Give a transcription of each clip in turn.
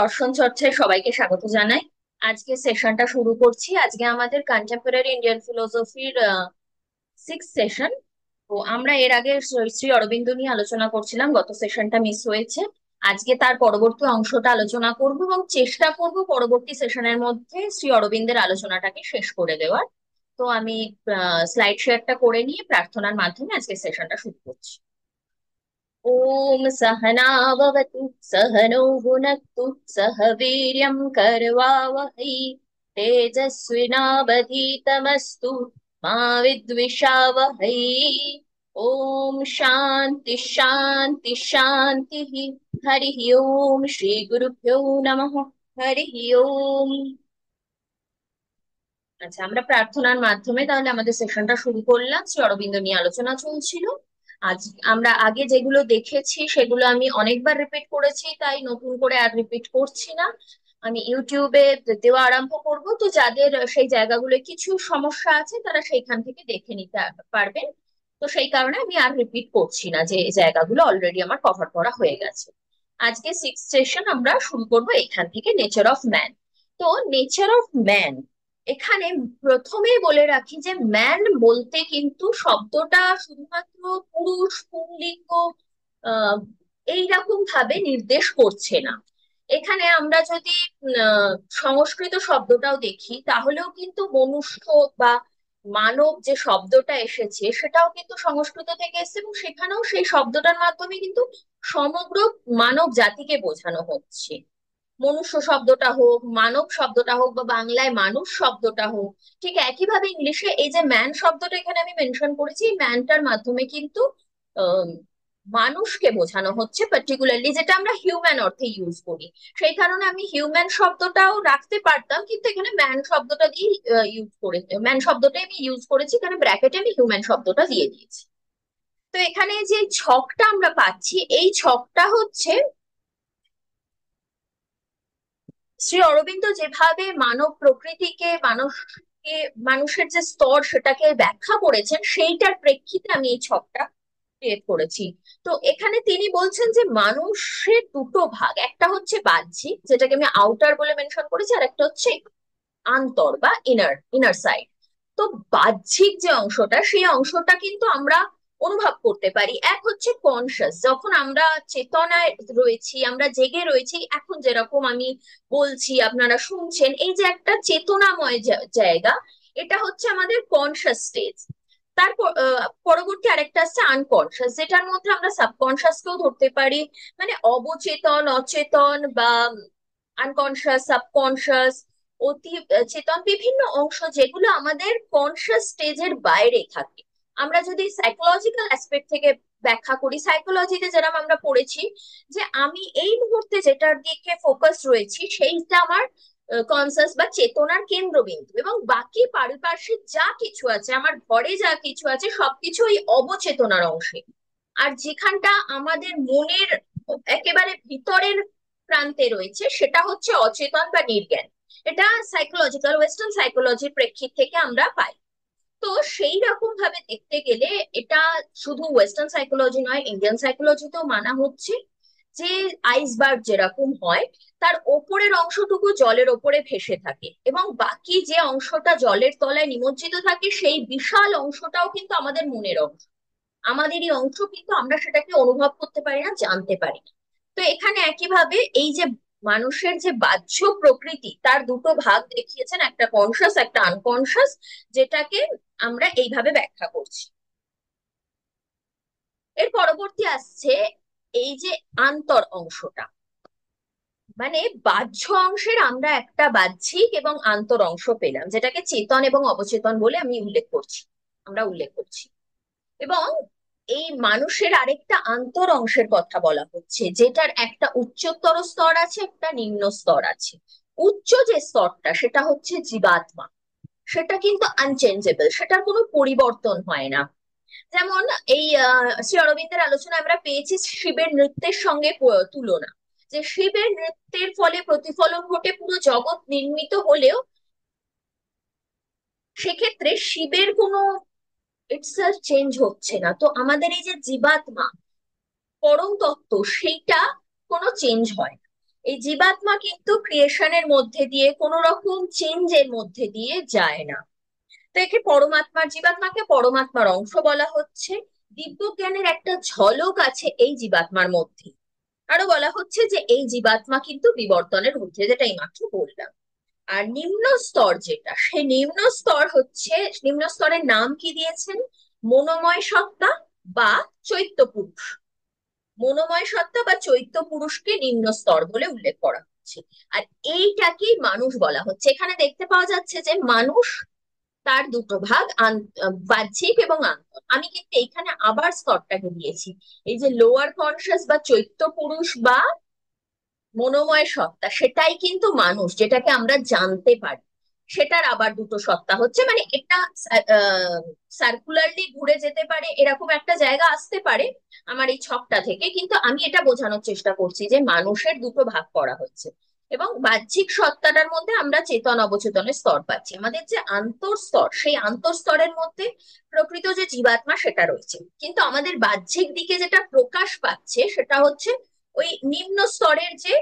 দর্শন চর্চায় সবাইকে স্বাগত জানাই। আজকে সেশনটা শুরু করছি। আজকে আমাদের কন্টেম্পোরারি ইন্ডিয়ান ফিলোসফির সিক্স সেশন। তো আমরা এর আগে শ্রী অরবিন্দ নিয়ে আলোচনা করছিলাম, গত সেশনটা মিস হয়েছে। আজকে তার পরবর্তী অংশটা আলোচনা করব এবং চেষ্টা করব পরবর্তী সেশনের মধ্যে শ্রী অরবিন্দের আলোচনাটাকে শেষ করে দেওয়ার। তো আমি স্লাইড শেয়ারটা করে নিয়ে প্রার্থনার মাধ্যমে আজকে সেশনটা শুরু করছি। ॐ सहनाववतु सहनो भुनक्तु सह वीर्यं करवावहै तेजस्विनावधीतमस्तु मा विद्विषावहै। ॐ शान्ति शान्ति शान्तिः। हरिः ओम श्री गुरुभ्यो नमः। हरिः ओम। আচ্ছা, আমরা প্রার্থনার মাধ্যমে তাহলে আমাদের সেশনটা শুরু করলাম। শ্রী অরবিন্দ নিয়ে আলোচনা চলছিল। আজ আমরা আগে যেগুলো দেখেছি সেগুলো আমি অনেকবার রিপিট করেছি, তাই নতুন করে আর রিপিট করছি না। আমি ইউটিউবে দেওয়া আরম্ভ করব, তো যাদের সেই জায়গাগুলো কিছু সমস্যা আছে তারা সেইখান থেকে দেখে নিতে পারবেন। তো সেই কারণে আমি আর রিপিট করছি না, যে এই জায়গাগুলো অলরেডি আমার কভার করা হয়ে গেছে। আজকে সিক্স সেশন আমরা শুরু করব এখান থেকে, নেচার অফ ম্যান। তো নেচার অফ ম্যান, এখানে প্রথমেই বলে রাখি যে ম্যান বলতে কিন্তু শব্দটা শুধুমাত্র পুরুষ পুংলিঙ্গ আহ এইরকম ভাবে নির্দেশ করছে না। এখানে আমরা যদি আহ, সংস্কৃত শব্দটাও দেখি তাহলেও কিন্তু মনুষ্য বা মানব যে শব্দটা এসেছে সেটাও কিন্তু সংস্কৃত থেকে এসেছে, এবং সেখানেও সেই শব্দটার মাধ্যমে কিন্তু সমগ্র মানব জাতিকে বোঝানো হচ্ছে। মনুষ্য শব্দটা হোক, মানব শব্দটা হোক, বা বাংলায় মানুষ শব্দটা হোক, ঠিক একইভাবে ইংলিশে এই যে ম্যান শব্দটা এখানে আমি মেনশন করেছি, এই ম্যানটার মাধ্যমে কিন্তু আহ, মানুষকে বোঝানো হচ্ছে, পার্টিকুলারলি যেটা আমরা হিউম্যান অর্থে ইউজ করি। সেই কারণে আমি হিউম্যান শব্দটাও রাখতে পারতাম, কিন্তু এখানে ম্যান শব্দটা দিয়ে ইউজ করে, ম্যান শব্দটাই আমি ইউজ করেছি, এখানে ব্র্যাকেটে আমি হিউম্যান শব্দটা দিয়ে দিয়েছি। তো এখানে যে ছকটা আমরা পাচ্ছি, এই ছকটা হচ্ছে শ্রী অরবিন্দ যেভাবে মানব প্রকৃতিকে, মানুষকে, মানুষের যে স্তর সেটাকে ব্যাখ্যা করেছেন, সেইটার প্রেক্ষিতে আমি এই ছকটা ক্রিয়েট করেছি। তো এখানে তিনি বলছেন যে মানুষের দুটো ভাগ, একটা হচ্ছে বাহ্যিক যেটাকে আমি আউটার বলে মেনশন করেছি, আর একটা হচ্ছে আন্তর বা ইনার, ইনার সাইড। তো বাহ্যিক যে অংশটা, সেই অংশটা কিন্তু আমরা অনুভব করতে পারি। এক হচ্ছে কনসাস, যখন আমরা চেতনায় রয়েছি, আমরা জেগে রয়েছি, এখন যেরকম আমি বলছি আপনারা শুনছেন, এই যে একটা চেতনাময় জায়গা, এটা হচ্ছে আমাদের কনসাস স্টেজ। তারপর পরবর্তী আরেকটা আছে আনকনসাস, যেটার মধ্যে আমরা সাবকনসাসকেও ধরতে পারি, মানে অবচেতন, অচেতন, বা আনকনসাস, সাবকনসাস, অতি চেতন, বিভিন্ন অংশ যেগুলো আমাদের কনসাস স্টেজের বাইরে থাকে। আমরা যদি সাইকোলজিক্যাল অ্যাসপেক্ট থেকে ব্যাখ্যা করি, সাইকোলজিতে যেরকম আমরা পড়েছি যে আমি এই মুহূর্তে যেটার দিকে ফোকাস রয়েছি সেইটা আমার কনসাস বা চেতনার কেন্দ্রবিন্দু, এবং বাকি পারিপার্শ্বিক যা কিছু আছে, আমার ঘরে যা কিছু আছে, সবকিছু ওই অবচেতনার অংশে। আর যেখানটা আমাদের মনের একেবারে ভিতরের প্রান্তে রয়েছে সেটা হচ্ছে অচেতন বা নির্জ্ঞান। এটা সাইকোলজিক্যাল, ওয়েস্টার্ন সাইকোলজির প্রেক্ষিত থেকে আমরা পাই। তো সেই রকম ভাবে দেখতে গেলে এটা শুধু ওয়েস্টার্ন সাইকোলজি নয়, ইন্ডিয়ান সাইকোলজিতেও মানা হচ্ছে যে আইসবার্গ যেরকম হয়, তার ওপরের অংশটুকু জলের ওপরে ভেসে থাকে এবং বাকি যে অংশটা জলের তলায় নিমজ্জিত থাকে, সেই বিশাল অংশটাও কিন্তু আমাদের মনের অংশ, আমাদেরই অংশ, কিন্তু আমরা সেটাকে অনুভব করতে পারি না, জানতে পারি না। তো এখানে একইভাবে এই যে মানুষের যে বাহ্য প্রকৃতি, তার দুটো ভাগ দেখিয়েছেন, একটা কনসাস একটা আনকনসাস, যেটাকে আমরা এইভাবে ব্যাখ্যা করছি। এর পরবর্তী আসছে এই যে আন্তর অংশটা, মানে বাহ্য অংশের আমরা একটা বাহ্যিক এবং আন্তর অংশ পেলাম, যেটাকে চেতন এবং অবচেতন বলে আমি উল্লেখ করছি, আমরা উল্লেখ করছি। এবং এই মানুষের আরেকটা আন্তর অংশের কথা বলা হচ্ছে, যেটার একটা উচ্চতর স্তর আছে, একটা নিম্ন স্তর আছে। উচ্চ যে স্তরটা সেটা হচ্ছে জীবাত্মা, সেটা কিন্তু আনচেঞ্জেবল, সেটার কোনো পরিবর্তন হয় না। যেমন এই শ্রী অরবিন্দের আলোচনায় আমরা পেয়েছি শিবের নৃত্যের সঙ্গে তুলনা, যে শিবের নৃত্যের ফলে প্রতিফলন ঘটে পুরো জগৎ নির্মিত হলেও সেক্ষেত্রে শিবের কোনো ইটসেলফ চেঞ্জ হচ্ছে না। তো আমাদের এই যে জীবাত্মা, পরম তত্ত্ব, সেইটা কোনো চেঞ্জ হয় না। এই জীবাত্মা কিন্তু ক্রিয়েশনের মধ্যে দিয়ে কোন রকম চেঞ্জের মধ্যে দিয়ে যায় না। তো একে পরমাত্মার, জীবাত্মাকে পরমাত্মার অংশ বলা হচ্ছে। দিব্য জ্ঞানের একটা ঝলক আছে এই জীবাত্মার মধ্যে। আরো বলা হচ্ছে যে এই জীবাত্মা কিন্তু বিবর্তনের ঊর্ধ্বে, যেটা এইমাত্র বললাম। আর নিম্ন স্তর যেটা, সেই নিম্ন স্তর হচ্ছে, নিম্ন স্তরের নাম কি দিয়েছেন? মনোময় সত্তা বা চৈত্য পুরুষ। মনোময় সত্তা বা চৈত্য পুরুষকে নিম্ন স্তর বলে উল্লেখ করা হচ্ছে। আর এইটাকেই মানুষ বলা হচ্ছে। এখানে দেখতে পাওয়া যাচ্ছে যে মানুষ, তার দুটো ভাগ, বাহ্যিক এবং আন্তর। আমি কিন্তু এইখানে আবার স্তরটাকে দিয়েছি। এই যে লোয়ার কনসিয়াস বা চৈত্য পুরুষ বা মনোময় সত্তা, সেটাই কিন্তু মানুষ, যেটাকে আমরা জানতে পারি। সেটার আবার দুটো সত্তা হচ্ছে, মানে এটা সার্কুলারলি ঘুরে যেতে পারে, এরকম একটা জায়গা আসতে পারে আমার এই ছকটা থেকে। কিন্তু আমি এটা বোঝানোর চেষ্টা করছি যে মানুষের দুটো ভাগ করা হচ্ছে। এবং বাহ্যিক সত্তাটার মধ্যে আমরা চেতন অবচেতনের স্তর পাচ্ছি। আমাদের যে আন্তঃস্তর, সেই আন্তঃস্তরের মধ্যে প্রকৃত যে জীবাত্মা সেটা রয়েছে। কিন্তু আমাদের বাহ্যিক দিকে যেটা প্রকাশ পাচ্ছে সেটা হচ্ছে ওই নিম্ন স্তরের যে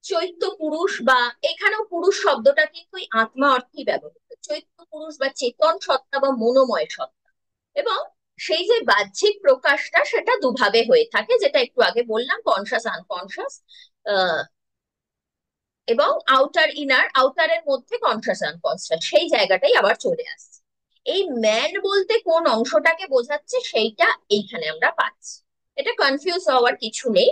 চৈত্য পুরুষ, বা এখানেও পুরুষ শব্দটা কিন্তু ওই আত্মা অর্থেই ব্যবহৃত। চৈত্য পুরুষ বা চেতন সত্তা বা মনোময় সত্তা। এবং সেই যে বাহ্যিক প্রকাশটা সেটা দুভাবে হয়ে থাকে, যেটা একটু আগে বললাম, কনসাস আনকনসাস, এবং আউটার ইনার, আউটারের মধ্যে কনসাস আনকনসাস, সেই জায়গাটাই আবার চলে আসছে। এই ম্যান বলতে কোন অংশটাকে বোঝাচ্ছে সেইটা এইখানে আমরা পাচ্ছি। এটা কনফিউজ হওয়ার কিছু নেই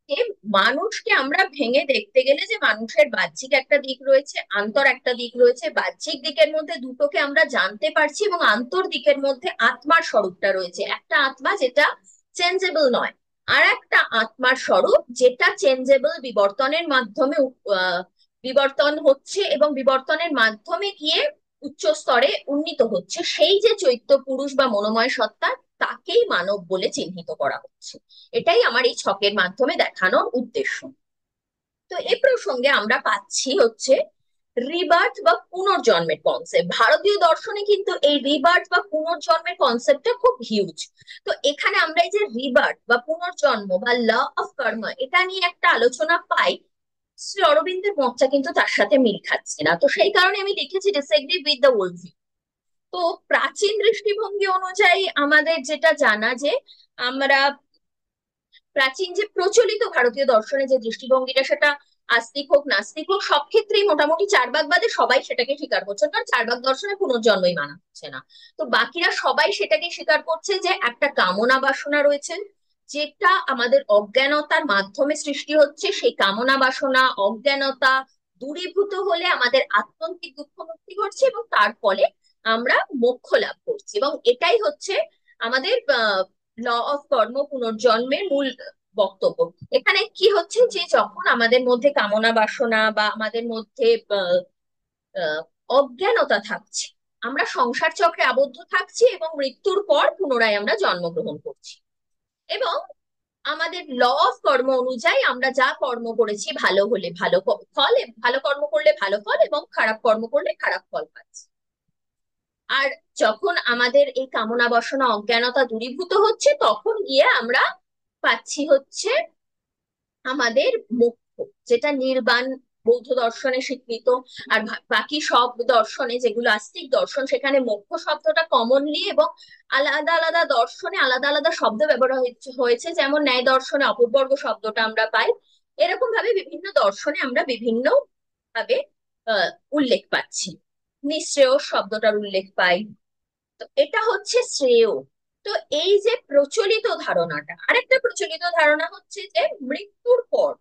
যে মানুষকে আমরা ভেঙে দেখতে গেলে যে মানুষের বাহ্যিক একটা দিক রয়েছে, আন্তর একটা দিক রয়েছে। বাহ্যিক দিকের মধ্যে দুটোকে আমরা জানতে পারছি, এবং আন্তর দিকের মধ্যে আত্মার স্বরূপটা রয়েছে। একটা আত্মা যেটা চেঞ্জেবল নয়, আর একটা আত্মার স্বরূপ যেটা চেঞ্জেবল, বিবর্তনের মাধ্যমে বিবর্তন হচ্ছে এবং বিবর্তনের মাধ্যমে গিয়ে উচ্চ স্তরে উন্নীত হচ্ছে। সেই যে চৈত্য পুরুষ বা মনোময় সত্তা, তাকেই মানব বলে চিহ্নিত করা হচ্ছে। এটাই আমার এই ছকের মাধ্যমে দেখানোর উদ্দেশ্য। তো এই প্রসঙ্গে আমরা পাচ্ছি হচ্ছে রিবার্থ বা পুনর্জন্মের কনসেপ্ট। ভারতীয় দর্শনে কিন্তু এই রিবার্থ বা পুনর্জন্মের কনসেপ্টটা খুব হিউজ। তো এখানে আমরা এই যে রিবার্থ বা পুনর্জন্ম বা ল অফ কর্ম, এটা নিয়ে একটা আলোচনা পাই। শ্রী অরবিন্দের মতটা কিন্তু তার সাথে মিল খাচ্ছে না। তো সেই কারণে আমি লিখেছি disagree with the old view. তো প্রাচীন দৃষ্টিভঙ্গি অনুযায়ী আমাদের যেটা জানা, যে আমরা প্রাচীন যে প্রচলিত ভারতীয় দর্শনে যে দৃষ্টিভঙ্গিটা, সেটা আস্তিক হোক নাস্তিক হোক, সব ক্ষেত্রেই মোটামুটি চার্বাক বাদে সবাই সেটাকে স্বীকার করছে, কারণ চার্বাক দর্শনে পুনর্জন্মই মানা হচ্ছে না। তো বাকিরা সবাই সেটাকে স্বীকার করছে যে একটা কামনা বাসনা রয়েছে, যেটা আমাদের অজ্ঞানতার মাধ্যমে সৃষ্টি হচ্ছে। সেই কামনা বাসনা, অজ্ঞানতা দূরীভূত হলে আমাদের আত্যন্তিক দুঃখ মুক্তি ঘটছে, এবং তার ফলে আমরা মোক্ষ লাভ করছি। এবং এটাই হচ্ছে আমাদের ল অফ কর্ম, পুনর্জন্মের মূল বক্তব্য। এখানে কি হচ্ছে, যে যখন আমাদের মধ্যে কামনা বাসনা বা আমাদের মধ্যে আহ, আহ, অজ্ঞানতা থাকছে, আমরা সংসার চক্রে আবদ্ধ থাকছি, এবং মৃত্যুর পর পুনরায় আমরা জন্মগ্রহণ করছি। এবং আমাদের ল অফ কর্ম অনুযায়ী আমরা যা কর্ম করেছি, ভালো হলে ভালো ফল, ভালো কর্ম করলে ভালো ফল, এবং খারাপ কর্ম করলে খারাপ ফল পাচ্ছি। আর যখন আমাদের এই কামনা বাসনা অজ্ঞানতা দূরীভূত হচ্ছে, তখন গিয়ে আমরা পাচ্ছি হচ্ছে আমাদের মোক্ষ, যেটা নির্বাণ বৌদ্ধ দর্শনে স্বীকৃত। আর বাকি সব দর্শনে, যেগুলো আস্তিক দর্শন, সেখানে মোক্ষ শব্দটা কমনলি এবং আলাদা আলাদা দর্শনে আলাদা আলাদা শব্দ ব্যবহার হয়েছে। যেমন ন্যায় দর্শনে অপবর্গ শব্দটা আমরা পাই। এরকম ভাবে বিভিন্ন দর্শনে আমরা বিভিন্ন ভাবে আহ উল্লেখ পাচ্ছি। নিঃশ্রেয় শব্দটার উল্লেখ পাই। তো এটা হচ্ছে শ্রেয়। তো এই যে প্রচলিত ধারণাটা, আরেকটা প্রচলিত ধারণা হচ্ছে যে মৃত্যুর পর,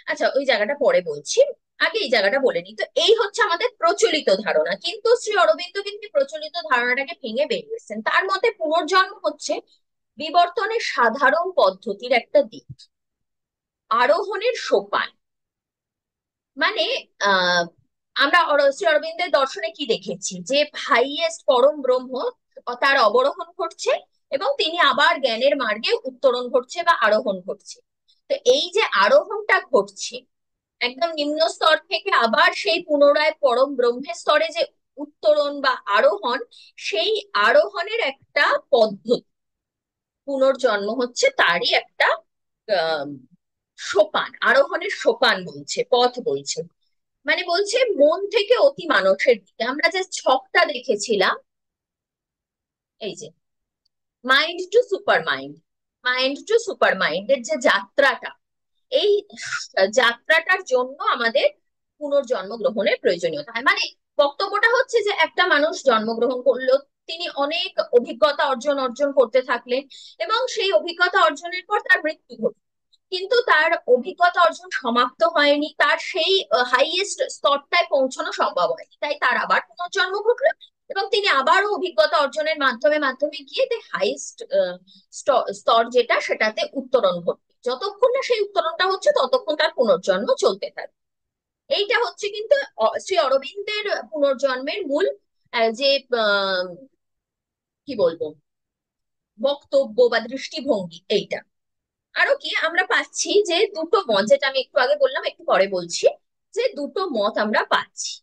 আচ্ছা ওই জায়গাটা পরে বলছি, আগে এই জায়গাটা বলে নিই। তো এই হচ্ছে আমাদের প্রচলিত ধারণা, কিন্তু শ্রী অরবিন্দ কিন্তু প্রচলিত ধারণাটাকে ভেঙে বেরিয়েছেন। তার মতে পুনর্জন্ম হচ্ছে বিবর্তনের সাধারণ পদ্ধতির একটা দিক, আরোহণের সোপান। মানে আহ আমরা শ্রী অরবিন্দের দর্শনে কি দেখেছি, যে হাইয়েস্ট পরম ব্রহ্ম, তার অবরোহণ ঘটছে, এবং তিনি আবার জ্ঞানের মার্গে উত্তরণ ঘটছে বা আরোহণ ঘটছে। তো এই যে আরোহণটা ঘটছে একদম নিম্ন স্তর থেকে, আবার সেই পুনরায় পরম ব্রহ্মের স্তরে যে উত্তরণ বা আরোহণ, সেই আরোহণের একটা পদ্ধতি, পুনর্জন্ম হচ্ছে তারই একটা আহ সোপান, আরোহণের সোপান বলছে, পথ বলছে। মানে বলছে মন থেকে অতি মানসের দিকে। আমরা যে ছকটা দেখেছিলাম, এই যে mind to super mind, mind to super মাইন্ডের যে যাত্রাটা, এই যাত্রাটার জন্য আমাদের পুনর্জন্ম গ্রহণের প্রয়োজনীয়তা হয়। মানে বক্তব্যটা হচ্ছে যে একটা মানুষ জন্মগ্রহণ করলো, তিনি অনেক অভিজ্ঞতা অর্জন করতে থাকলেন, এবং সেই অভিজ্ঞতা অর্জনের পর তার মৃত্যু ঘটল। কিন্তু তার অভিজ্ঞতা অর্জন সমাপ্ত হয়নি, তার সেই হাইয়েস্ট স্তরটায় পৌঁছানো সম্ভব হয়নি, তাই তার আবার পুনর্জন্ম ঘটলো, এবং তিনি আবারও অভিজ্ঞতা অর্জনের মাধ্যমে মাধ্যমে গিয়ে হাইয়েস্ট স্তর যেটা, সেটাতে উত্তরণ ঘটবে। যতক্ষণ না সেই উত্তরণটা হচ্ছে ততক্ষণ তার পুনর্জন্ম চলতে থাকে। এইটা হচ্ছে কিন্তু শ্রী অরবিন্দের পুনর্জন্মের মূল যে আহ, কি বলবো, বক্তব্য বা দৃষ্টিভঙ্গি এইটা। আরো কি আমরা পাচ্ছি যে দুটো মত, যেটা আমি একটু আগে বললাম, একটু পরে বলছি, যে দুটো মত আমরা পাচ্ছি।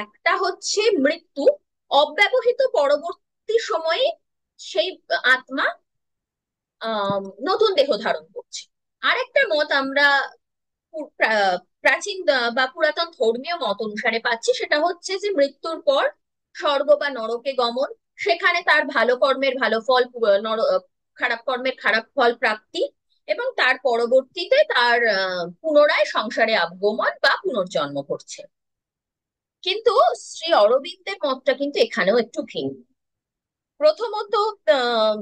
একটা হচ্ছে মৃত্যু অব্যবহিত পরবর্তী সময়ে সেই আত্মা নতুন দেহ ধারণ করছে। আরেকটা মত আমরা প্রাচীন বা পুরাতন ধর্মীয় মত অনুসারে পাচ্ছি, সেটা হচ্ছে যে মৃত্যুর পর স্বর্গ বা নরকে গমন, সেখানে তার ভালো কর্মের ভালো ফল, খারাপ কর্মের খারাপ ফল প্রাপ্তি, এবং তার পরবর্তীতে তার পুনরায় সংসারে আগমন বা পুনর্জন্ম ঘটছে। কিন্তু শ্রী অরবিন্দের মতটা কিন্তু এখানেও একটু ভিন্ন। প্রথমত আহ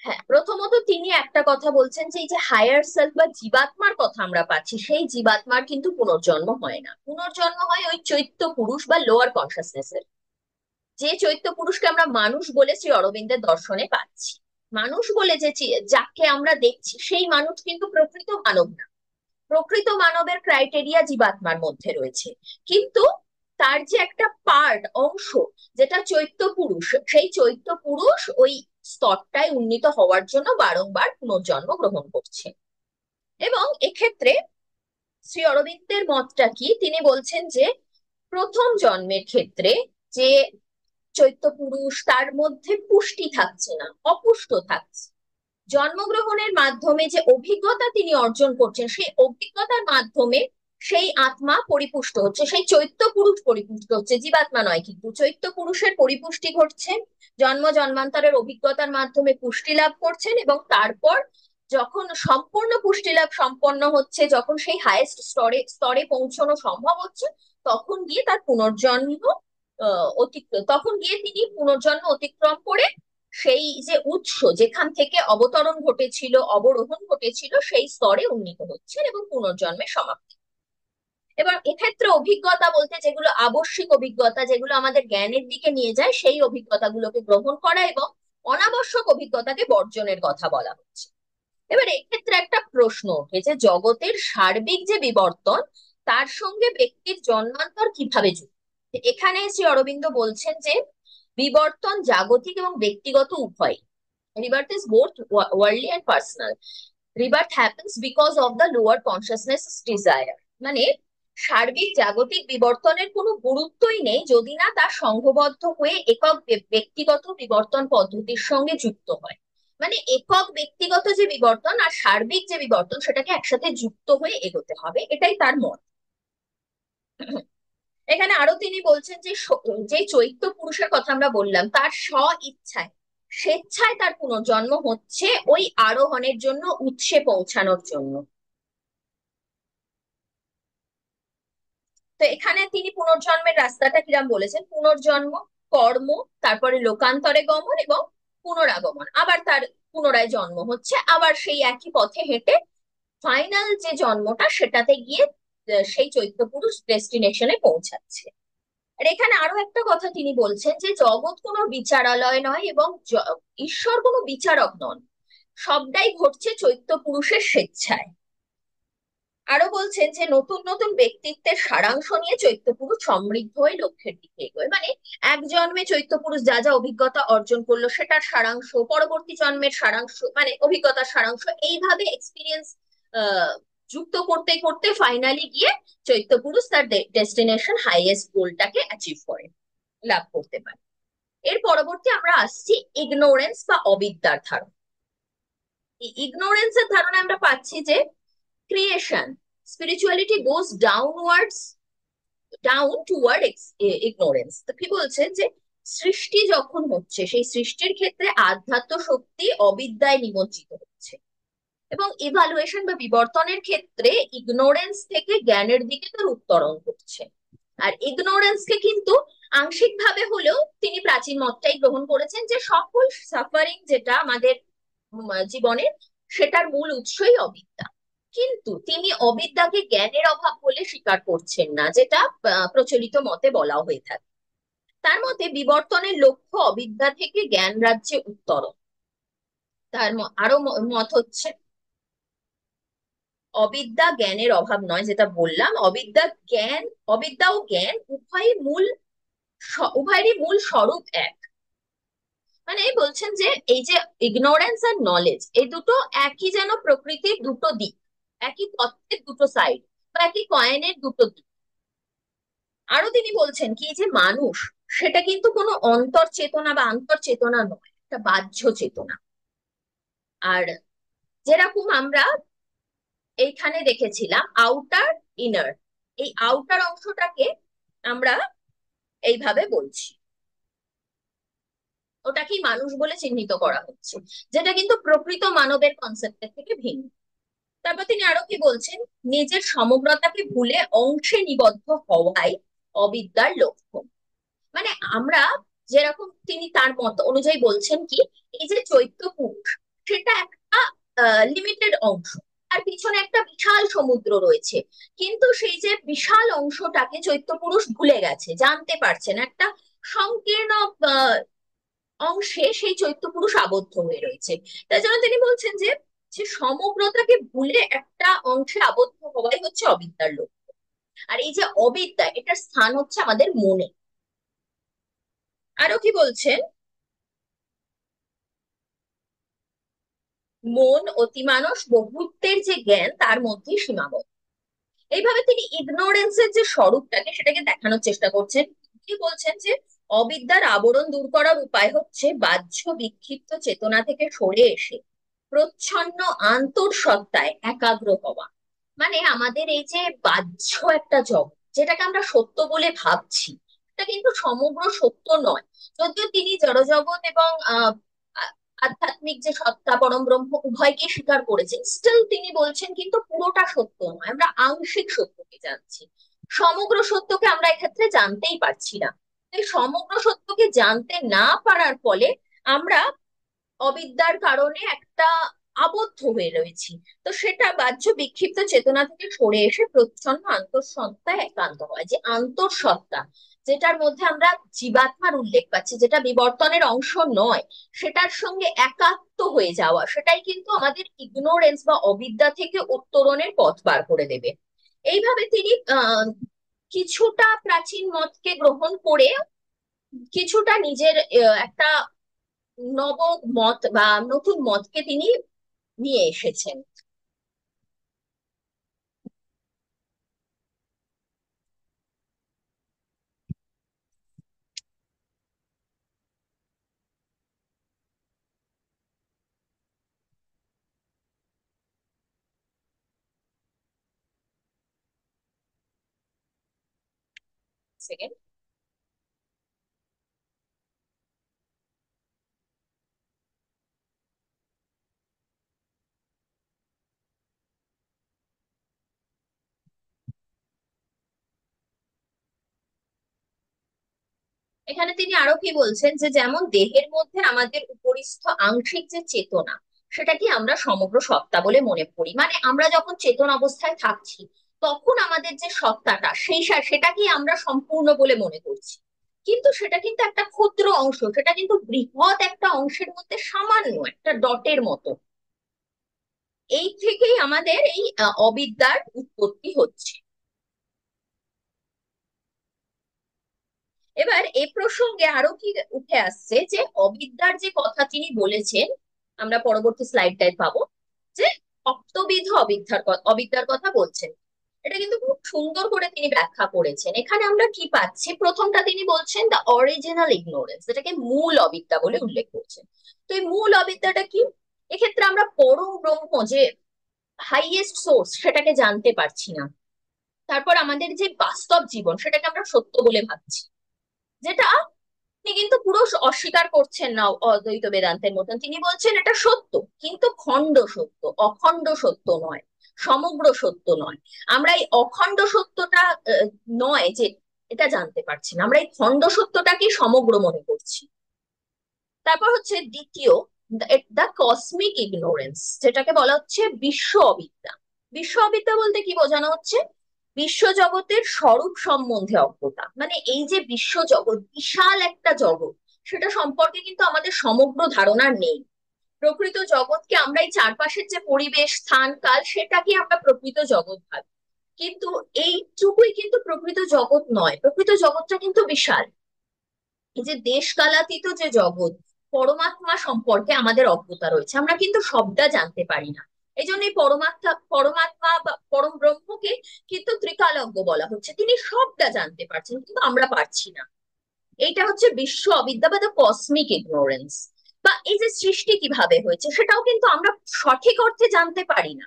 হ্যাঁ, প্রথমত তিনি একটা কথা বলছেন যে এই যে হায়ার সেলফ বা জীবাত্মার কথা আমরা পাচ্ছি, সেই জীবাত্মার কিন্তু পুনর্জন্ম হয় না। পুনর্জন্ম হয় ওই চৈত্য পুরুষ বা লোয়ার কনসাসনেসের। যে চৈত্য পুরুষকে আমরা মানুষ বলে শ্রী অরবিন্দের দর্শনে পাচ্ছি, মানুষ বলে যে যাকে আমরা দেখছি, সেই মানুষ কিন্তু প্রকৃত মানব না। প্রকৃত মানবের ক্রাইটেরিয়া জীবাত্মার মধ্যে রয়েছে, কিন্তু তার যে একটা পার্ট, অংশ, যেটা চৈত্য পুরুষ, সেই চৈত্য পুরুষ ওই স্তরটায় উন্নীত হওয়ার জন্য বারংবার পুনর্জন্ম গ্রহণ করছে। এবং এক্ষেত্রে শ্রী অরবিন্দের মতটা কি, তিনি বলছেন যে প্রথম জন্মের ক্ষেত্রে যে চৈত্য পুরুষ, তার মধ্যে পুষ্টি থাকছে না, অপুষ্ট থাকছে। জন্মগ্রহণের মাধ্যমে যে অভিজ্ঞতা তিনি অর্জন করছেন, সেই অভিজ্ঞতার মাধ্যমে সেই আত্মা পরিপুষ্ট হচ্ছে, সেই চৈত্য পুরুষ পরিপুষ্ট হচ্ছে, জীবাত্মা নয়। কিন্তু চৈত্য পুরুষের পরিপুষ্টি ঘটছে, জন্ম জন্মান্তরের অভিজ্ঞতার মাধ্যমে পুষ্টি লাভ করছেন, এবং তারপর যখন সম্পূর্ণ পুষ্টি লাভ সম্পন্ন হচ্ছে, যখন সেই হাইয়েস্ট স্তরে স্তরে পৌঁছানো সম্ভব হচ্ছে, তখন গিয়ে তার পুনর্জন্ম তখন গিয়ে তিনি পুনর্জন্ম অতিক্রম করে সেই যে উৎস, যেখান থেকে অবতরণ ঘটেছিল, অবরোহণ ঘটেছিল, সেই স্তরে উন্নীত হচ্ছেন এবং পুনর্জন্মের সমাপ্তি। এবার এক্ষেত্রে অভিজ্ঞতা বলতে যেগুলো আবশ্যিক অভিজ্ঞতা, যেগুলো আমাদের জ্ঞানের দিকে নিয়ে যায়, সেই অভিজ্ঞতাগুলোকে গ্রহণ করা এবং অনাবশ্যক অভিজ্ঞতাকে বর্জনের কথা বলা হচ্ছে। এবার এক্ষেত্রে একটা প্রশ্ন ওঠে যে জগতের সার্বিক যে বিবর্তন, তার সঙ্গে ব্যক্তির জন্মান্তর কিভাবে যুক্ত। এখানে শ্রী অরবিন্দ বলছেন যে বিবর্তন জাগতিক এবং ব্যক্তিগত উভয়। rebirth is both worldly and personal. Rebirth happens because of the lower consciousness desire. মানে সার্বিক জাগতিক বিবর্তনের কোনো গুরুত্বই নেই যদি না তা সংঘবদ্ধ হয়ে একক ব্যক্তিগত বিবর্তন পদ্ধতির সঙ্গে যুক্ত হয়। মানে একক ব্যক্তিগত যে বিবর্তন আর সার্বিক যে বিবর্তন, সেটাকে একসাথে যুক্ত হয়ে এগোতে হবে, এটাই তার মত। এখানে আরো তিনি বলছেন যে যে চৈত্য পুরুষের কথা আমরা বললাম, তার স্ব ইচ্ছায়, স্বেচ্ছায় তার পুনর্জন্ম হচ্ছে ওই আরোহণের জন্য, উৎসে পৌঁছানোর জন্য। তো এখানে তিনি পুনর্জন্মের রাস্তাটা কিরাম বলেছেন, পুনর্জন্ম, কর্ম, তারপরে লোকান্তরে গমন এবং পুনরাগমন, আবার তার পুনরায় জন্ম হচ্ছে, আবার সেই একই পথে হেঁটে ফাইনাল যে জন্মটা, সেটাতে গিয়ে সেই চৈত্য পুরুষ ডেস্টিনেশনে পৌঁছাচ্ছে। আর এখানে আরো একটা কথা তিনি বলছেন যে জগৎ কোনো বিচারালয় নয় এবং ঈশ্বর কোনো বিচারক নন, সবটাই ঘটছে চৈত্য পুরুষের স্বেচ্ছায়। আরো বলছেন যে নতুন নতুন ব্যক্তিত্বের সারাংশ নিয়ে চৈত্য পুরুষ সমৃদ্ধ হয়ে লক্ষ্যের দিকে এগোয়। মানে এক জন্মে চৈত্য পুরুষ যা যা অভিজ্ঞতা অর্জন করলো, সেটার সারাংশ, পরবর্তী জন্মের সারাংশ, মানে অভিজ্ঞতার সারাংশ, এইভাবে এক্সপিরিয়েন্স যুক্ত করতে করতে ফাইনালি গিয়ে চৈত্য পুরুষ তার ডেস্টিনেশন হাইয়েস্ট গোলটাকে অ্যাচিভ করে, লাভ করতে পারে। এর পরবর্তী আমরা আসছি ইগনোরেন্স বা অবিদ্যার ধারণা। ইগনোরেন্সের ধারণা আমরা পাচ্ছি যে ক্রিয়েশন, স্পিরিচুয়ালিটি গোজ ডাউন টুয়ার্ড ইগনোরেন্স। তো কি বলছেন যে সৃষ্টি যখন হচ্ছে সেই সৃষ্টির ক্ষেত্রে আধ্যাত্ম শক্তি অবিদ্যায় নিমজ্জিত হচ্ছে, এবং ইভালুয়েশন বা বিবর্তনের ক্ষেত্রে ইগনোরেন্স থেকে জ্ঞানের দিকে তার উত্তরণ ঘটছে। আর ইগনোরেন্সকে কিন্তু আংশিক ভাবে হলেও তিনি প্রাচীন মতটাই গ্রহণ করেছেন যে সকল সাফারিং যেটা আমাদের জীবনের, সেটার মূল উৎসই অবিদ্যা। কিন্তু তিনি অবিদ্যাকে জ্ঞানের অভাব বলে স্বীকার করছেন না, যেটা প্রচলিত মতে বলা হয়ে থাকে। তার মতে বিবর্তনের লক্ষ্য অবিদ্যা থেকে জ্ঞান রাজ্যে উত্তরণ। তার আরো মত হচ্ছে অবিদ্যা জ্ঞানের অভাব নয়, যেটা বললাম, অবিদ্যা ও জ্ঞান উভয়েরই মূল স্বরূপ এক। মানে বলছেন যে এই যে ইগনোরেন্স আর নলেজ, এই দুটো একই যেন প্রকৃতির দুটো দিক, একই তত্ত্বের দুটো সাইড, বা একই কয়েনের দুটো দিক। আরো তিনি বলছেন কি যে মানুষ সেটা কিন্তু কোনো অন্তর চেতনা বা আন্তর চেতনা নয়, একটা বাহ্য চেতনা। আর যেরকম আমরা এইখানে দেখেছিলাম আউটার ইনার, এই আউটার অংশটাকে আমরা এইভাবে বলছি, ওটাকেই মানুষ বলে চিহ্নিত করা হচ্ছে, যেটা কিন্তু প্রকৃত মানবের কনসেপ্টের থেকে ভিন্ন। তারপর তিনি আরো কি বলছেন, নিজের সমগ্রতাকে ভুলে অংশে নিবদ্ধ হওয়াই অবিদ্যার লক্ষণ। মানে আমরা যেরকম, তিনি তার মত অনুযায়ী বলছেন কি, এই যে চৈত্য পুরুষ সেটা একটা লিমিটেড অংশ, আর পিছনে একটা বিশাল সমুদ্র রয়েছে, কিন্তু সেই যে বিশাল অংশটাকে চৈত্য পুরুষ ভুলে গেছে, জানতে পারছেন, একটা সংকীর্ণ আহ, অংশে সেই চৈত্য পুরুষ আবদ্ধ হয়ে রয়েছে। তাই জন্য তিনি বলছেন যে যে সমগ্রতাকে ভুলে একটা অংশে আবদ্ধ হওয়াই হচ্ছে অবিদ্যার লক্ষ্য। আর এই যে অবিদ্যা, এটার স্থান হচ্ছে আমাদের মনে। আরো কি বলছেন, মন অতিমানস বহুত্বের যে জ্ঞান তার মধ্যে সীমাবদ্ধ। এইভাবে তিনি ইগনোরেন্সের যে স্বরূপটাকে সেটাকে দেখানোর চেষ্টা করছেন। কি বলছেন যে অবিদ্যার আবরণ দূর করার উপায় হচ্ছে বাহ্য বিক্ষিপ্ত চেতনা থেকে সরে এসে প্রচ্ছন্ন আন্তঃসত্ত্বায় একাগ্র হওয়া। মানে আমাদের এই যে বাহ্য একটা জগৎ, যেটাকে আমরা সত্য বলে ভাবছি, এটা কিন্তু সমগ্র সত্য নয়। যদিও তিনি জড়জগৎ এবং আধ্যাত্মিক যে সত্তা পরম ব্রহ্ম উভয়কে স্বীকার করেছেন, স্টিল তিনি বলছেন কিন্তু পুরোটা সত্য নয়, আমরা আংশিক সত্যকে জানছি, সমগ্র সত্যকে আমরা এক্ষেত্রে জানতেই পারছি না। এই সমগ্র সত্যকে জানতে না পারার ফলে আমরা অবিদ্যার কারণে একটা আবদ্ধ হয়ে রয়েছি। তো সেটা বাহ্য বিক্ষিপ্ত চেতনা থেকে সরে এসে প্রচ্ছন্ন আন্তঃসত্ত্বায় একান্ত হয়, যে আন্তঃসত্ত্বা যেটার মধ্যে আমরা জীবাত্মার উল্লেখ পাচ্ছি, যেটা বিবর্তনের অংশ নয়, সেটার সঙ্গে একাত্ম হয়ে যাওয়া, সেটাই কিন্তু আমাদের ইগনোরেন্স বা অবিদ্যা থেকে উত্তরণের পথ বার করে দেবে। এইভাবে তিনি কিছুটা প্রাচীন মতকে গ্রহণ করে কিছুটা নিজের একটা নব মত বা নতুন মতকে তিনি নিয়ে এসেছেন। সেকেন্ড, এখানে তিনি আরো কি বলছেন যে যেমন দেহের মধ্যে আমাদের উপরিস্থ আংশিক যে চেতনা, সেটাকে আমরা সমগ্র সত্তা বলে মনে করি। মানে আমরা যখন চেতন অবস্থায় থাকছি, তখন আমাদের যে সত্তাটা সেটাকেই আমরা সম্পূর্ণ বলে মনে করছি। কিন্তু সেটা কিন্তু একটা ক্ষুদ্র অংশ, সেটা কিন্তু বৃহৎ একটা অংশের মধ্যে সামান্য একটা ডটের মতো। এই থেকেই আমাদের এই অবিদ্যার উৎপত্তি হচ্ছে। এবার এই প্রসঙ্গে আরো কি উঠে আসছে যে অবিদ্যার যে কথা তিনি বলেছেন, আমরা পরবর্তী স্লাইডটায় পাবো, যে অক্তবিধ অবিদ্যার কথা বলছেন। এটা কিন্তু খুব সুন্দর করে তিনি ব্যাখ্যা করেছেন। এখানে আমরা কি পাচ্ছি, প্রথমটা তিনি বলছেন দ্য অরিজিনাল ইগনোরেন্স, যেটাকে মূল অবিদ্যা বলে উল্লেখ করছেন। তো এই মূল অবিদ্যাটা কি? এক্ষেত্রে আমরা পরম ব্রহ্ম যে হাইয়েস্ট সোর্স সেটাকে জানতে পারছি না। তারপর আমাদের যে বাস্তব জীবন সেটাকে আমরা সত্য বলে ভাবছি, যেটা তিনি কিন্তু পুরো অস্বীকার করছেন না অদ্বৈত বেদান্তের মতন। তিনি বলছেন এটা সত্য, কিন্তু খণ্ড সত্য, অখণ্ড সত্য নয়, সমগ্র সত্য নয়। আমরা এই অখণ্ড সত্যটা নয় যে এটা জানতে পারছি না, আমরা এই খণ্ড সত্যটাকে সমগ্র মনে করছি। তারপর হচ্ছে দ্বিতীয়, দ্য কসমিক ইগনোরেন্স, যেটাকে বলা হচ্ছে বিশ্ব অবিদ্যা। বিশ্ব অবিদ্যা বলতে কি বোঝানো হচ্ছে? বিশ্ব জগতের স্বরূপ সম্বন্ধে অজ্ঞতা, মানে এই যে বিশ্ব জগৎ বিশাল একটা জগৎ, সেটা সম্পর্কে কিন্তু আমাদের সমগ্র ধারণা নেই। প্রকৃত জগৎকে আমরা এই চারপাশের যে পরিবেশ, স্থান, কাল, সেটাকে আমরা প্রকৃত জগৎ ভাবি, কিন্তু এইটুকুই কিন্তু প্রকৃত জগৎ নয়। প্রকৃত জগৎটা কিন্তু বিশাল। এই যে দেশ কালাতীত যে জগৎ, পরমাত্মা সম্পর্কে আমাদের অজ্ঞতা রয়েছে, আমরা কিন্তু সবটা জানতে পারি না। এই জন্য এই পরমাত্মা পরমাত্মা বা পরম ব্রহ্মকে কিন্তু ত্রিকালজ্ঞ বলা হচ্ছে, তিনি সবটা জানতে পারছেন কিন্তু আমরা পারছি না। এইটা হচ্ছে বিশ্ব অবিদ্যা বা দ্য কসমিক ইগনোরেন্স। বা এই যে সৃষ্টি কিভাবে হয়েছে সেটাও কিন্তু আমরা সঠিক অর্থে জানতে পারি না।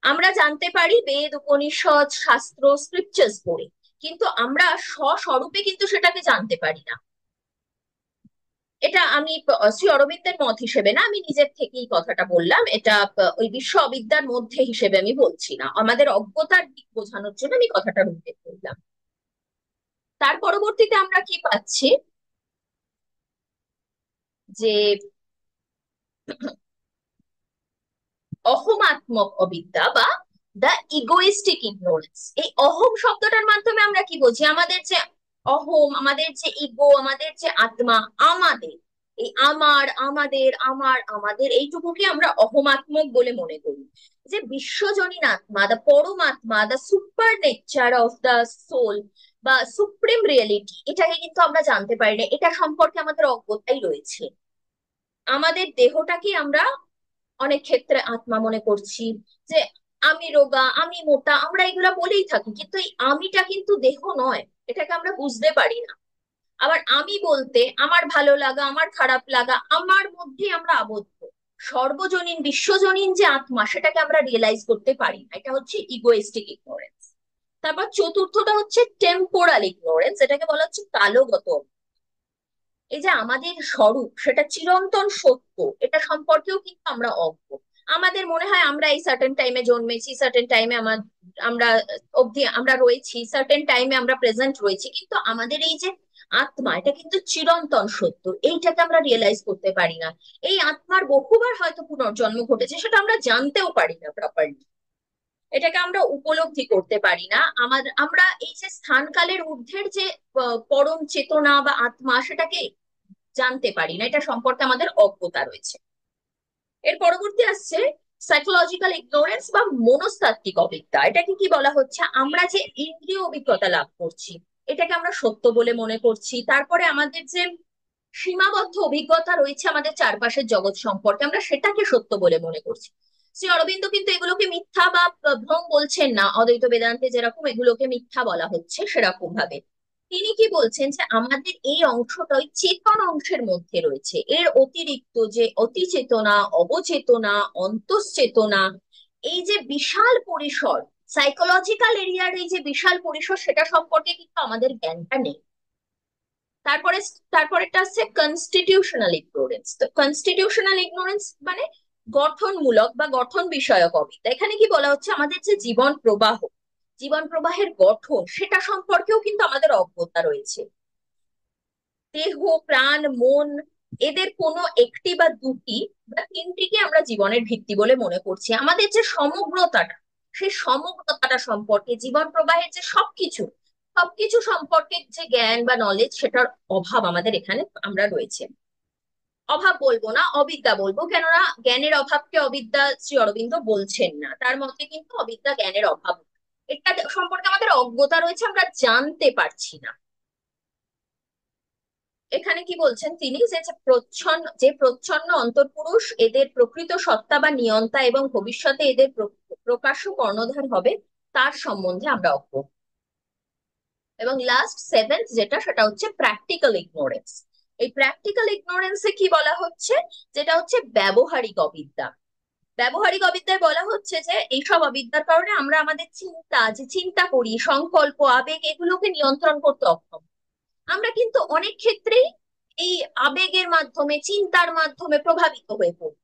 আমরা জানতে পারি বেদ, উপনিষদ, শাস্ত্র, স্ক্রিপচার্স পড়ে, কিন্তু আমরা স্বস্বরূপে কিন্তু সেটাকে জানতে পারি না। এটা আমি শ্রী অরবিন্দের মত হিসেবে না, আমি নিজের থেকেই কথাটা বললাম। এটা ওই বিশ্ব অবিদ্যার মধ্যে হিসেবে আমি বলছি না, আমাদের অজ্ঞতার দিক বোঝানোর জন্য আমি কথাটা উল্লেখ করলাম। তার পরবর্তীতে আমরা কি পাচ্ছি, যে অহমাত্মক অবিদ্যা বা দা ইগোইস্টিক ইগনোরেন্স। এই অহম শব্দটার মাধ্যমে আমরা কি বুঝি? আমাদের যে অহম, আমাদের যে ইগো, আমাদের যে আত্মা, আমাদের এই আমার, আমাদের, আমার, আমাদের এইটুকুকে আমরা অহমাত্মক বলে মনে করি। যে বিশ্বজনীন আত্মা, দা পরমাত্মা, the super nature of the soul বা সুপ্রিম রিয়েলিটি, এটাকে কিন্তু আমরা জানতে পারি না, এটা সম্পর্কে আমাদের অজ্ঞতাই রয়েছে। আমাদের দেহটাকে আমরা অনেক ক্ষেত্রে আত্মা মনে করছি, যে আমি রোগা, আমি মোটা, আমরা এগুলা বলেই থাকি, কিন্তু এই আমিটা কিন্তু দেহ নয়, এটাকে আমরা বুঝতে পারি না। আবার আমি বলতে আমার ভালো লাগা, আমার খারাপ লাগা, আমার মধ্যে আমরা আবদ্ধ। সর্বজনীন বিশ্বজনীন যে আত্মা, সেটাকে আমরা রিয়েলাইজ করতে পারি না, এটা হচ্ছে ইগোইস্টিক ইগনোরেন্স। তারপর চতুর্থটা হচ্ছে টেম্পোরাল ইগনোরেন্স, এটাকে বলা হচ্ছে কালগত। এই যে আমাদের স্বরূপ সেটা চিরন্তন সত্য, এটা সম্পর্কেও কিন্তু আমরা অজ্ঞ। আমাদের মনে হয় আমরা এই সার্টেন টাইমে জন্মেছি, সার্টেন টাইমে আমরা অবধি আমরা রয়েছি, সার্টেন টাইমে আমরা প্রেজেন্ট রয়েছি, কিন্তু আমাদের এই যে আত্মা, এটা কিন্তু চিরন্তন সত্য, এইটাকে আমরা রিয়েলাইজ করতে পারি না। এই আত্মার বহুবার হয়তো পুনর্জন্ম ঘটেছে, সেটা আমরা জানতেও পারি না প্রপারলি, এটাকে আমরা উপলব্ধি করতে পারি না। আমরা এই যে স্থান কালের ঊর্ধ্বের যে পরম চেতনা বা আত্মা, সেটাকে জানতে পারি না, এটা সম্পর্কে আমাদের অজ্ঞতা রয়েছে। এর পরবর্তী আসছে সাইকোলজিক্যাল ইগনোরেন্স বা মনস্তাত্ত্বিক অবিদ্যা। এটাকে কি বলা হচ্ছে? আমরা যে ইন্দ্রিয় অভিজ্ঞতা লাভ করছি, এটাকে আমরা সত্য বলে মনে করছি। তারপরে আমাদের যে সীমাবদ্ধ অভিজ্ঞতা রয়েছে আমাদের চারপাশের জগৎ সম্পর্কে, আমরা সেটাকে সত্য বলে মনে করছি। শ্রী অরবিন্দ কিন্তু এগুলোকে মিথ্যা বা ভ্রম বলছেন না, অদ্বৈত বেদান্তে যেরকম এগুলোকে মিথ্যা বলা হচ্ছে সেরকম ভাবে তিনি কি বলছেন, যে আমাদের এই অংশটা ওই চেতন অংশের মধ্যে রয়েছে, এর অতিরিক্ত যে অতিচেতনা, অবচেতনা, অন্তঃচেতনা, এই যে বিশাল পরিসর, সাইকোলজিক্যাল এরিয়ার এই যে বিশাল পরিসর, সেটা সম্পর্কে কিন্তু আমাদের জ্ঞানটা নেই। তারপরে তারপরেটা আছে কনস্টিটিউশনাল ইগনোরেন্স। তো কনস্টিটিউশনাল ইগনোরেন্স মানে গঠনমূলক বা গঠন বিষয়ক অবিদ্যা। এখানে কি বলা হচ্ছে, আমাদের যে জীবন প্রবাহ, জীবন প্রবাহের গঠন, সেটা সম্পর্কেও কিন্তু আমাদের অজ্ঞতা রয়েছে। দেহ, প্রাণ, মন, এদের কোনো একটি বা দুটি বা তিনটিকে আমরা জীবনের ভিত্তি বলে মনে করছি। আমাদের যে সমগ্রতাটা, সেই সমগ্রতাটা সম্পর্কে, জীবন প্রবাহের যে সবকিছু, সবকিছু সম্পর্কে যে জ্ঞান বা নলেজ, সেটার অভাব আমাদের এখানে আমরা রয়েছে। অভাব বলবো না, অবিদ্যা বলবো, কেননা জ্ঞানের অভাবকে অবিদ্যা শ্রী অরবিন্দ বলছেন না, তার মতে কিন্তু অবিদ্যা জ্ঞানের অভাব। এটা সম্পর্কে আমাদের অজ্ঞতা রয়েছে, আমরা জানতে পারছি না। এখানে কি বলছেন তিনি, যে প্রচ্ছন্ন অন্তর্পুরুষ, এদের প্রকৃত সত্তা বা নিয়ন্তা এবং ভবিষ্যতে এদের প্রকাশ্য কর্ণধার হবে, তার সম্বন্ধে আমরা অজ্ঞ। এবং লাস্ট সেভেন্থ যেটা, সেটা হচ্ছে প্র্যাকটিক্যাল ইগনোরেন্স। এই প্র্যাকটিক্যাল ইগনোরেন্সে কি বলা হচ্ছে, যেটা হচ্ছে ব্যবহারিক অবিদ্যা। ব্যবহারিক অবিদ্যায় বলা হচ্ছে যে এইসব অবিদ্যার কারণে আমরা আমাদের চিন্তা, যে চিন্তা করি, সংকল্প, আবেগ, এগুলোকে নিয়ন্ত্রণ করতে অক্ষম। আমরা কিন্তু অনেক ক্ষেত্রেই এই আবেগের মাধ্যমে, চিন্তার মাধ্যমে প্রভাবিত হয়ে পড়ি।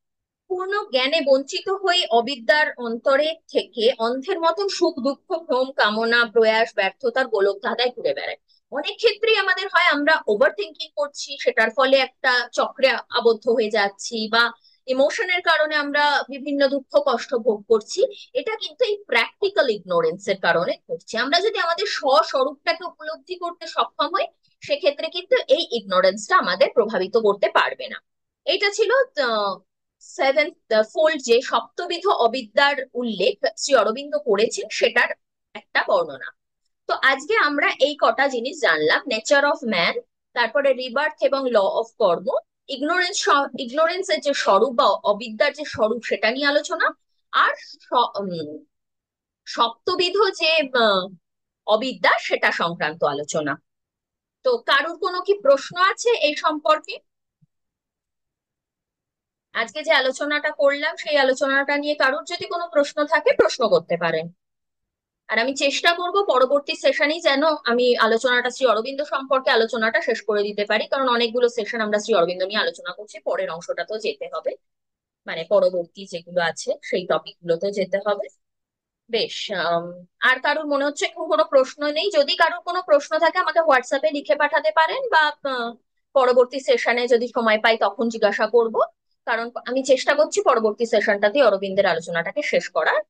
পূর্ণ জ্ঞানে বঞ্চিত হয়ে অবিদ্যার অন্তরে থেকে অন্ধের মতন সুখ দুঃখ ভ্রম কামনা প্রয়াস ব্যর্থতার গোলক ধাঁধায় ঘুরে বেড়ায়। অনেক ক্ষেত্রেই আমাদের হয় আমরা ওভার থিঙ্কিং করছি, সেটার ফলে একটা চক্রে আবদ্ধ হয়ে যাচ্ছি, বা ইমোশনের কারণে আমরা বিভিন্ন দুঃখ কষ্ট ভোগ করছি। এটা কিন্তু এই প্র্যাকটিক্যাল ইগনোরেন্সের কারণে করছি। আমরা যদি আমাদের স্বস্বরূপটাকে উপলব্ধি করতে সক্ষম হই, সেক্ষেত্রে কিন্তু এই ইগনোরেন্সটা আমাদের প্রভাবিত করতে পারবে না। এটা ছিল সেভেন্থ ফোল্ড, যে সপ্তবিধ অবিদ্যার উল্লেখ শ্রী অরবিন্দ করেছেন, সেটার একটা বর্ণনা। তো আজকে আমরা এই কটা জিনিস জানলাম: নেচার অফ ম্যান, তারপরে রিবার্থ এবং ল অফ কর্ম, ইগনোরেন্স, ইগনোরেন্সের যে স্বরূপ বা অবিদ্যার যে স্বরূপ সেটা নিয়ে আলোচনা, আর সপ্তবিধ যে অবিদ্যা সেটা সংক্রান্ত আলোচনা। তো কারুর কোনো কি প্রশ্ন আছে এই সম্পর্কে? আজকে যে আলোচনাটা করলাম সেই আলোচনাটা নিয়ে কারুর যদি কোনো প্রশ্ন থাকে, প্রশ্ন করতে পারেন। আর আমি চেষ্টা করব পরবর্তী সেশনেই যেন আমি আলোচনাটা শ্রী অরবিন্দ সম্পর্কে আলোচনাটা শেষ করে দিতে পারি, কারণ অনেকগুলো সেশন আমরা শ্রী অরবিন্দ নিয়ে আলোচনা করছি, পরের অংশটা তো যেতে হবে, মানে পরবর্তী যেগুলো আছে সেই টপিক গুলোতে যেতে হবে। বেশ। আর কারুর মনে হচ্ছে এখন কোনো প্রশ্ন নেই? যদি কারুর কোনো প্রশ্ন থাকে আমাকে হোয়াটসঅ্যাপে লিখে পাঠাতে পারেন, বা পরবর্তী সেশনে যদি সময় পাই তখন জিজ্ঞাসা করব, কারণ আমি চেষ্টা করছি পরবর্তী সেশনটাতে অরবিন্দের আলোচনাটাকে শেষ করার।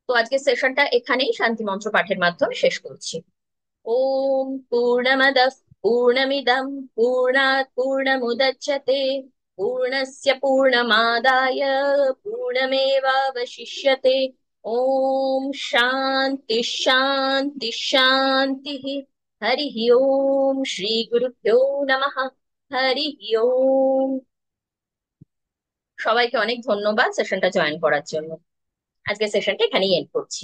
তো আজকে সেশনটা এখানেই শান্তি মন্ত্র পাঠের মাধ্যমে শেষ করছি। ওম পূর্ণমদঃ পূর্ণমিদং পূর্ণাৎ পূর্ণমুদচ্যতে পূর্ণস্য পূর্ণমাদায় পূর্ণমেবাবশিষ্যতে। ওম শান্তি শান্তি শান্তি। হরি ওম শ্রী গুরুভ্যো নমঃ। হরি ওম। সবাইকে অনেক ধন্যবাদ সেশনটা জয়েন করার জন্য। আজকে সেশনটা এখানেই এন্ড করছি।